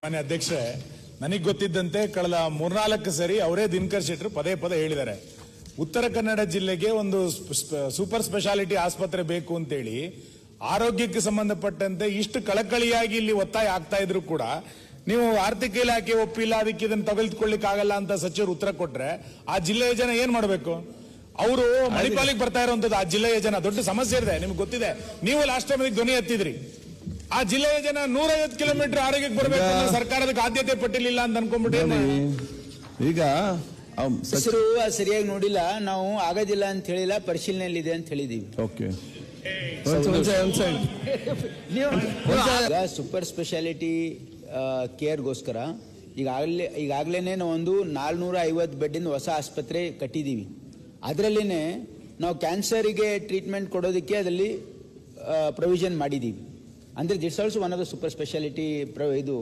ಮಾನ್ಯ ಅಧ್ಯಕ್ಷರೇ, ನನಗೆ ಗೊತ್ತಿದ್ದಂತೆ ಕಳೆದ 3-4 ಸರಿ ಅವರೇ ದಿನಕರ್ ಶೆಟ್ಟರು ಪದೇ ಪದೇ ಹೇಳಿದ್ದಾರೆ, ಉತ್ತರ ಕನ್ನಡ ಜಿಲ್ಲೆಗೆ ಒಂದು ಸೂಪರ್ ಸ್ಪೆಷಾಲಿಟಿ ಆಸ್ಪತ್ರೆ ಬೇಕು ಅಂತೇಳಿ ಆರೋಗ್ಯಕ್ಕೆ ಸಂಬಂಧಪಟ್ಟಂತೆ ಇಷ್ಟು ಕಳಕಳಿಯಾಗಿ ಇಲ್ಲಿ ಒತ್ತಾಯ ಆಗ್ತಾ ಇದ್ರು ಕೂಡ ನೀವು ಆರ್ಥಿಕ ಇಲಾಖೆ ಒಪ್ಪಿಲ್ಲ, ಅದಕ್ಕೆ ಇದನ್ನು ತೆಗೆದುಕೊಳ್ಳಿಕ್ಕೆ ಆಗಲ್ಲ ಅಂತ ಸಚಿವರು ಉತ್ತರ ಕೊಟ್ರೆ ಆ ಜಿಲ್ಲೆಯ ಜನ ಏನ್ ಮಾಡಬೇಕು? ಅವರು ಮಣಿಪಾಲಿಗೆ ಬರ್ತಾ ಇರುವಂತದ್ದು ಆ ಜಿಲ್ಲೆಯ ಜನ ದೊಡ್ಡ ಸಮಸ್ಯೆ ಇದೆ, ನಿಮ್ಗೆ ಗೊತ್ತಿದೆ. ನೀವು ಲಾಸ್ಟ್ ಟೈಮ್ ಧ್ವನಿ ಎತ್ತಿದ್ರಿ. ಆ ಜಿಲ್ಲೆಯ ಜನ 150 ಕಿಲೋಮೀಟರ್ ಆರೋಗ್ಯಕ್ಕೆ ಬರಬೇಕು, ಸರ್ಕಾರದಕ್ಕೆ ಆದ್ಯತೆ ಪಟ್ಟಿಲ್ಲ ಅಂತ ಅನ್ಕೊಂಡ್ಬಿಟ್ಟು ಈಗ ಹೆಸರು ಸರಿಯಾಗಿ ನೋಡಿಲ್ಲ, ನಾವು ಆಗೋದಿಲ್ಲ ಅಂತ ಹೇಳಿಲ್ಲ, ಪರಿಶೀಲನೆಯಲ್ಲಿದೆ ಅಂತ ಹೇಳಿದೀವಿ. ಓಕೆ, ಸೂಪರ್ ಸ್ಪೆಷಾಲಿಟಿ ಕೇರ್ಗೋಸ್ಕರ ಈಗಾಗಲೇ ನಾವು ಒಂದು 450 ಬೆಡ್ಡಿಂದ ಹೊಸ ಆಸ್ಪತ್ರೆ ಕಟ್ಟಿದ್ದೀವಿ. ಅದರಲ್ಲಿನೇ ನಾವು ಕ್ಯಾನ್ಸರಿಗೆ ಟ್ರೀಟ್ಮೆಂಟ್ ಕೊಡೋದಕ್ಕೆ ಅದರಲ್ಲಿ ಪ್ರೊವಿಷನ್ ಮಾಡಿದ್ದೀವಿ. ಅಂದರೆ that's also one of the super speciality ಇದು